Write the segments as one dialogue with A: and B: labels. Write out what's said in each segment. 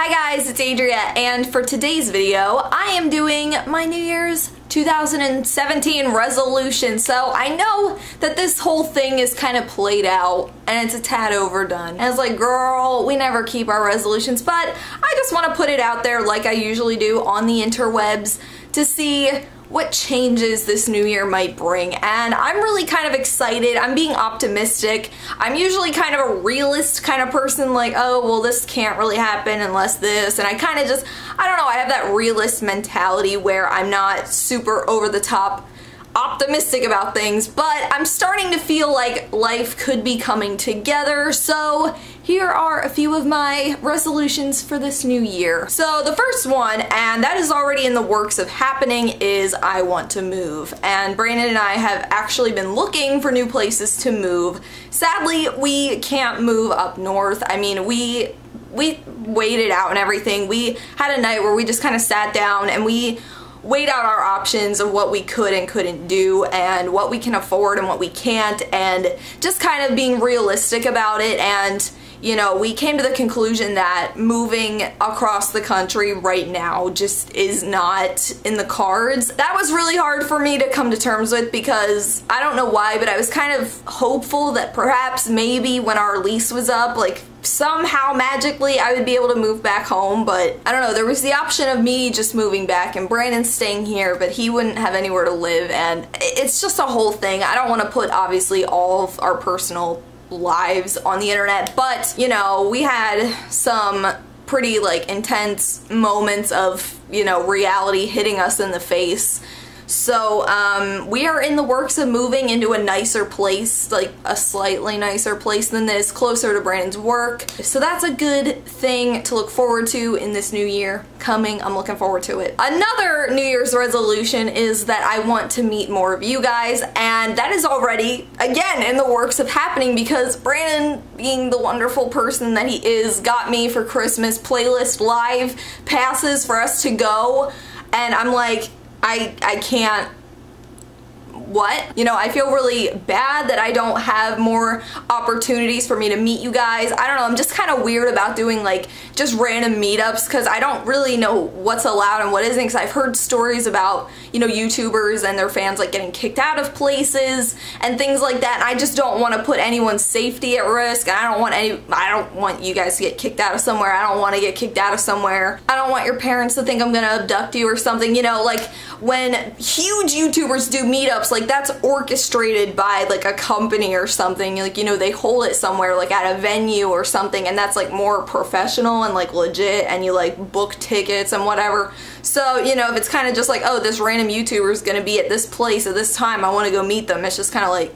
A: Hi guys, it's Adria, and for today's video, I am doing my New Year's 2017 resolution. So I know that this whole thing is kind of played out and it's a tad overdone. And it's like, girl, we never keep our resolutions, but I just want to put it out there like I usually do on the interwebs to see what changes this new year might bring. And I'm really kind of excited. I'm being optimistic. I'm usually kind of a realist kind of person, like, oh, well, this can't really happen unless this. And I kind of just, I don't know, I have that realist mentality where I'm not super over the top optimistic about things, but I'm starting to feel like life could be coming together. So here are a few of my resolutions for this new year. So the first one, and that is already in the works of happening, is I want to move. And Brandon and I have actually been looking for new places to move. Sadly, we can't move up north. I mean, we weighed it out and everything. We had a night where we just kind of sat down and we weighed out our options of what we could and couldn't do and what we can afford and what we can't, and just kind of being realistic about it. And you know, we came to the conclusion that moving across the country right now just is not in the cards. That was really hard for me to come to terms with because I don't know why, but I was kind of hopeful that perhaps maybe when our lease was up, like somehow magically I would be able to move back home. But I don't know, there was the option of me just moving back and Brandon staying here, but he wouldn't have anywhere to live, and it's just a whole thing. I don't want to put obviously all of our personal lives on the internet, but you know, we had some pretty like intense moments of, you know, reality hitting us in the face. So we are in the works of moving into a nicer place, like a slightly nicer place than this, closer to Brandon's work. So that's a good thing to look forward to in this new year coming. I'm looking forward to it. Another New Year's resolution is that I want to meet more of you guys, and that is already, again, in the works of happening because Brandon, being the wonderful person that he is, got me for Christmas Playlist Live passes for us to go, and I'm like, I can't, what? You know, I feel really bad that I don't have more opportunities for me to meet you guys. I don't know, I'm just kind of weird about doing like just random meetups because I don't really know what's allowed and what isn't, because I've heard stories about, you know, YouTubers and their fans like getting kicked out of places and things like that, and I just don't want to put anyone's safety at risk. I don't want you guys to get kicked out of somewhere. I don't want to get kicked out of somewhere. I don't want your parents to think I'm gonna abduct you or something. You know, like when huge YouTubers do meetups, like that's orchestrated by like a company or something, like, you know, they hold it somewhere like at a venue or something, and that's like more professional and like legit, and you like book tickets and whatever. So, you know, if it's kind of just like, oh, this random YouTuber is gonna be at this place at this time, I want to go meet them, it's just kind of like,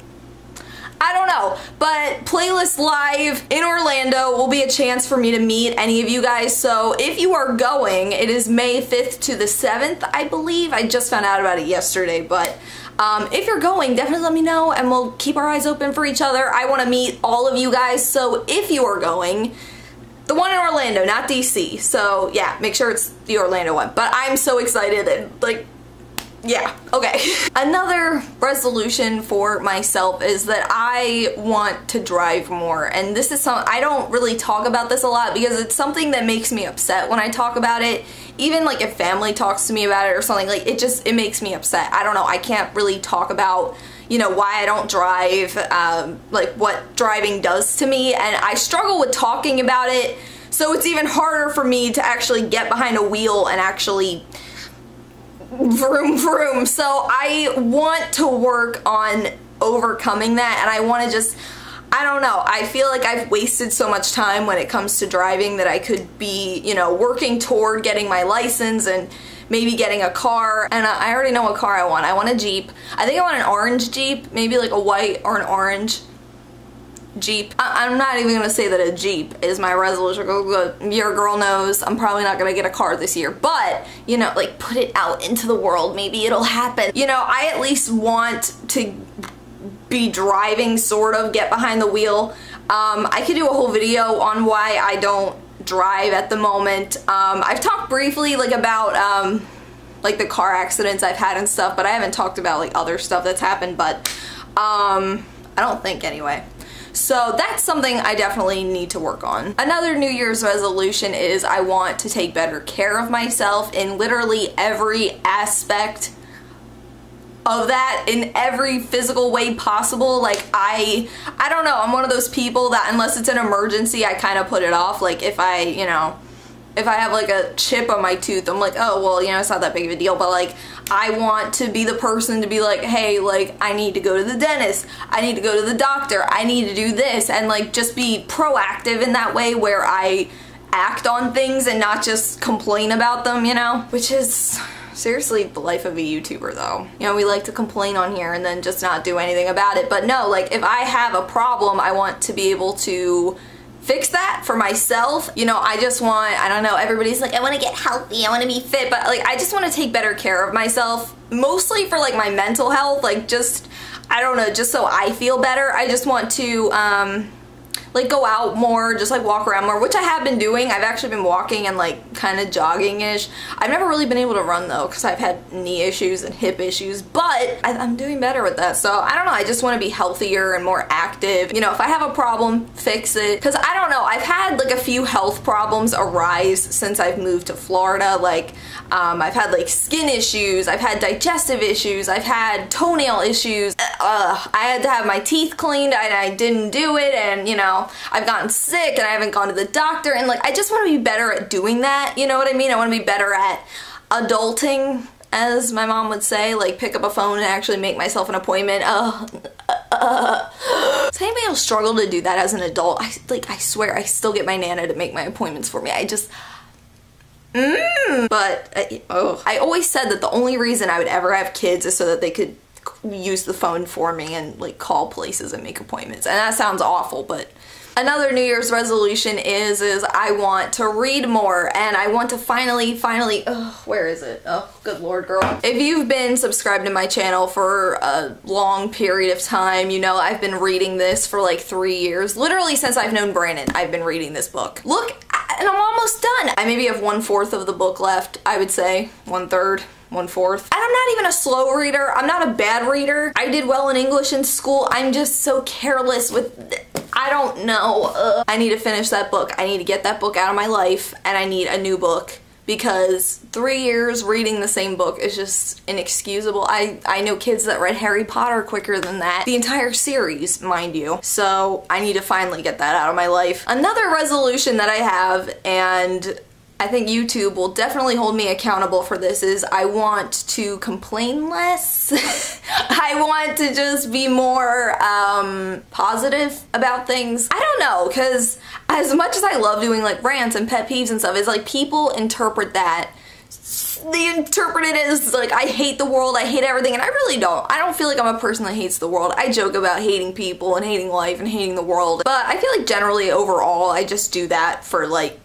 A: I don't know. But Playlist Live in Orlando will be a chance for me to meet any of you guys. So if you are going, it is May 5th to the 7th, I believe. I just found out about it yesterday, but if you're going, definitely let me know and we'll keep our eyes open for each other. I want to meet all of you guys, so if you are going, the one in Orlando, not DC. So yeah, make sure it's the Orlando one. But I'm so excited and like, yeah, okay. Another resolution for myself is that I want to drive more, and this is something I don't really talk about this a lot because it's something that makes me upset when I talk about it. Even like if family talks to me about it or something, like it makes me upset. I don't know, I can't really talk about, you know, why I don't drive, like what driving does to me, and I struggle with talking about it, so it's even harder for me to actually get behind a wheel and actually vroom vroom. So I want to work on overcoming that, and I want to just, I don't know, I feel like I've wasted so much time when it comes to driving that I could be, you know, working toward getting my license and maybe getting a car. And I already know what car I want. I want a Jeep. I think I want an orange Jeep, maybe like a white or an orange Jeep. I'm not even gonna say that a Jeep is my resolution. Your girl knows I'm probably not gonna get a car this year, but you know, like put it out into the world, maybe it'll happen. You know, I at least want to be driving, sort of, get behind the wheel. I could do a whole video on why I don't drive at the moment. I've talked briefly like about like the car accidents I've had and stuff, but I haven't talked about like other stuff that's happened, but I don't think anyway. So that's something I definitely need to work on. Another New Year's resolution is I want to take better care of myself in literally every aspect of that, in every physical way possible. Like I don't know, I'm one of those people that unless it's an emergency, I kind of put it off. Like if I, you know, if I have like a chip on my tooth, I'm like, oh, well, you know, it's not that big of a deal. But like, I want to be the person to be like, hey, like, I need to go to the dentist. I need to go to the doctor. I need to do this. And like, just be proactive in that way where I act on things and not just complain about them, you know? Which is seriously the life of a YouTuber though. You know, we like to complain on here and then just not do anything about it. But no, like, if I have a problem, I want to be able to fix that for myself. You know, I just want, I don't know, everybody's like, I want to get healthy, I want to be fit, but like, I just want to take better care of myself, mostly for like my mental health, like just, I don't know, just so I feel better. I just want to, like go out more, just like walk around more, which I have been doing. I've actually been walking and like kind of jogging-ish. I've never really been able to run though, because I've had knee issues and hip issues, but I'm doing better with that. So I don't know, I just want to be healthier and more active. You know, if I have a problem, fix it. Because I don't know, I've had like a few health problems arise since I've moved to Florida. Like I've had like skin issues, I've had digestive issues, I've had toenail issues. I had to have my teeth cleaned and I didn't do it, and you know, I've gotten sick and I haven't gone to the doctor, and like, I just want to be better at doing that, you know what I mean? I want to be better at adulting, as my mom would say, like pick up a phone and actually make myself an appointment. Does anybody else struggle to do that as an adult? I swear I still get my Nana to make my appointments for me. I just but I always said that the only reason I would ever have kids is so that they could use the phone for me and like call places and make appointments. And that sounds awful, but another New Year's resolution is I want to read more, and I want to finally, where is it? Oh, good Lord, girl. If you've been subscribed to my channel for a long period of time, you know I've been reading this for like 3 years. Literally since I've known Brandon, I've been reading this book. Look, and I'm almost done. I maybe have 1/4 of the book left, I would say. 1/3. 1/4. And I'm not even a slow reader. I'm not a bad reader. I did well in English in school. I'm just so careless with, I don't know. I need to finish that book. I need to get that book out of my life, and I need a new book, because 3 years reading the same book is just inexcusable. I know kids that read Harry Potter quicker than that. The entire series, mind you. So I need to finally get that out of my life. Another resolution that I have, and I think YouTube will definitely hold me accountable for this, is I want to complain less. I want to just be more positive about things. I don't know, because as much as I love doing like rants and pet peeves and stuff, it's like people interpret that. They interpret it as like, I hate the world, I hate everything, and I really don't. I don't feel like I'm a person that hates the world. I joke about hating people and hating life and hating the world, but I feel like generally overall I just do that for like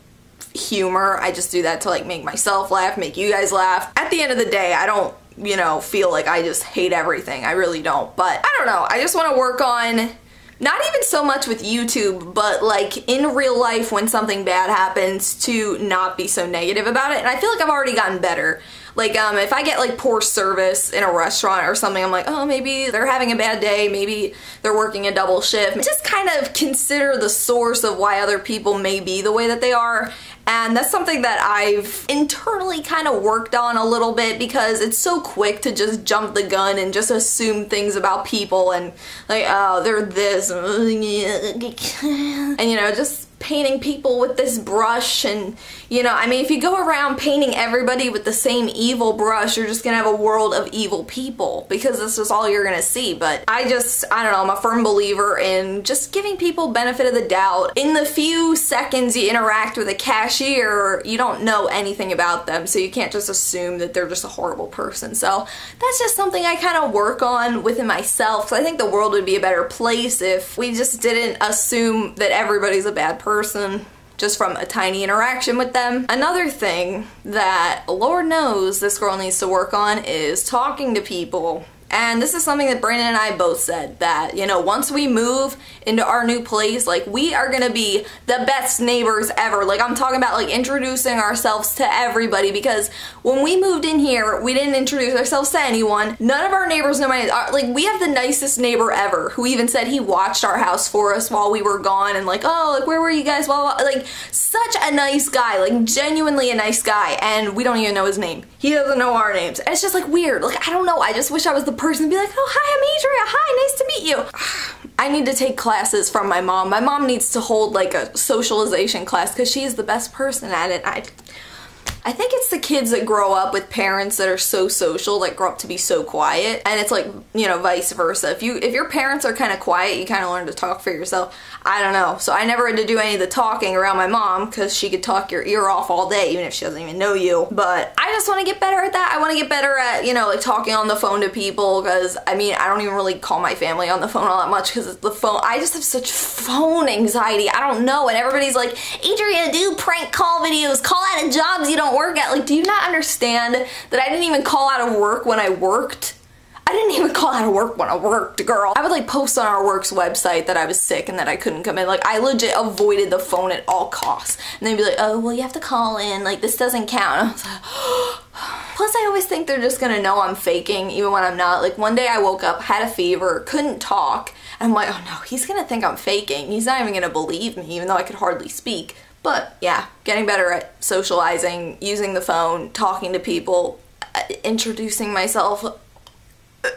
A: humor. I just do that to like make myself laugh, make you guys laugh. At the end of the day, I don't, you know, feel like I just hate everything. I really don't. But I don't know, I just want to work on, not even so much with YouTube, but like in real life when something bad happens, to not be so negative about it. And I feel like I've already gotten better. Like, if I get like poor service in a restaurant or something, I'm like, oh, maybe they're having a bad day, maybe they're working a double shift. Just kind of consider the source of why other people may be the way that they are. And that's something that I've internally kind of worked on a little bit, because it's so quick to just jump the gun and just assume things about people and like, oh, they're this, and you know, just painting people with this brush. And you know, I mean, if you go around painting everybody with the same evil brush, you're just gonna have a world of evil people, because this is all you're gonna see. But I don't know, I'm a firm believer in just giving people benefit of the doubt. In the few seconds you interact with a cashier, you don't know anything about them, so you can't just assume that they're just a horrible person. So that's just something I kind of work on within myself, because I think the world would be a better place if we just didn't assume that everybody's a bad person just from a tiny interaction with them. Another thing that Lord knows this girl needs to work on is talking to people And this is something that Brandon and I both said, that, you know, once we move into our new place, like, we are gonna be the best neighbors ever. Like, I'm talking about, like, introducing ourselves to everybody, because when we moved in here, we didn't introduce ourselves to anyone. None of our neighbors know my name. Like, we have the nicest neighbor ever, who even said he watched our house for us while we were gone, and like, oh, like, where were you guys? Blah, blah, blah. Like, such a nice guy, like, genuinely a nice guy, and we don't even know his name. He doesn't know our names. And it's just, like, weird. Like, I don't know. I just wish I was the person to be like, oh, hi, I'm Adria. Hi, nice to meet you. I need to take classes from my mom. My mom needs to hold, like, a socialization class, because she is the best person at it. I think it's the kids that grow up with parents that are so social, that grow up to be so quiet, and it's like, you know, vice versa. If your parents are kind of quiet, you kind of learn to talk for yourself. I don't know. So I never had to do any of the talking around my mom, because she could talk your ear off all day, even if she doesn't even know you. But I just want to get better at that. I want to get better at, you know, like, talking on the phone to people, because, I mean, I don't even really call my family on the phone all that much, because the phone, I just have such phone anxiety. I don't know. And everybody's like, Adria, do prank call videos, call out of jobs you don't work at. Like, do you not understand that I didn't even call out of work when I worked? I didn't even call out of work when I worked, girl. I would, like, post on our work's website that I was sick and that I couldn't come in. Like, I legit avoided the phone at all costs. And they'd be like, oh, well, you have to call in. Like, this doesn't count. And I was like, plus, I always think they're just gonna know I'm faking, even when I'm not. Like, one day I woke up, had a fever, couldn't talk, and I'm like, oh no, he's gonna think I'm faking. He's not even gonna believe me, even though I could hardly speak. But yeah, getting better at socializing, using the phone, talking to people, introducing myself.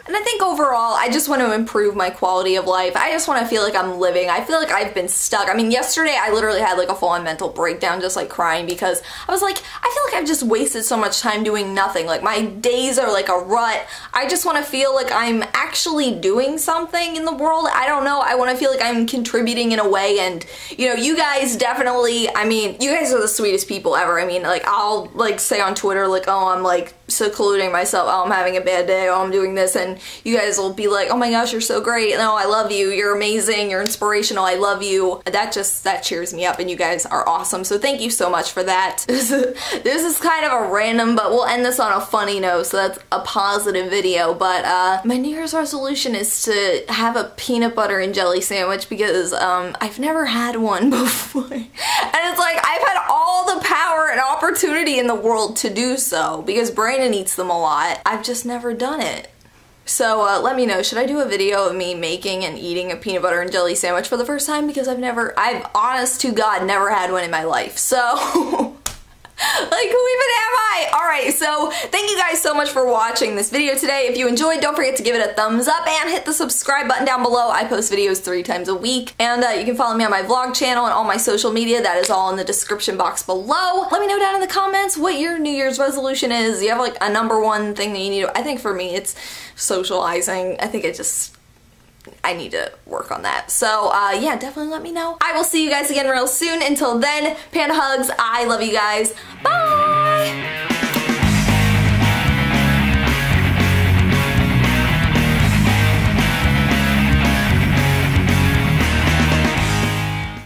A: And I think overall, I just want to improve my quality of life. I just want to feel like I'm living. I feel like I've been stuck. I mean, yesterday I literally had like a full-on mental breakdown, just like crying, because I was like, I feel like I've just wasted so much time doing nothing. Like, my days are like a rut. I just want to feel like I'm actually doing something in the world. I don't know. I want to feel like I'm contributing in a way. And, you know, you guys definitely, I mean, you guys are the sweetest people ever. I mean, like, I'll like say on Twitter, like, oh, I'm like secluding myself. Oh, I'm having a bad day. Oh, I'm doing this. And you guys will be like, oh my gosh, you're so great. No, I love you. You're amazing. You're inspirational. I love you. That cheers me up, and you guys are awesome. So thank you so much for that. This is kind of a random, but we'll end this on a funny note, so that's a positive video. But my New Year's resolution is to have a peanut butter and jelly sandwich, because I've never had one before. And it's like, I've had all the power and opportunity in the world to do so, because Brandon eats them a lot. I've just never done it. So let me know, should I do a video of me making and eating a peanut butter and jelly sandwich for the first time? Because I've honest to God never had one in my life. So like, who even am I? Alright, so thank you guys so much for watching this video today. If you enjoyed, don't forget to give it a thumbs up and hit the subscribe button down below. I post videos 3 times a week. And you can follow me on my vlog channel and all my social media. That is all in the description box below. Let me know down in the comments what your New Year's resolution is. Do you have like a #1 thing that you need to, I think for me it's socializing. I think I need to work on that. So yeah, definitely let me know. I will see you guys again real soon. Until then, panda hugs. I love you guys. Bye!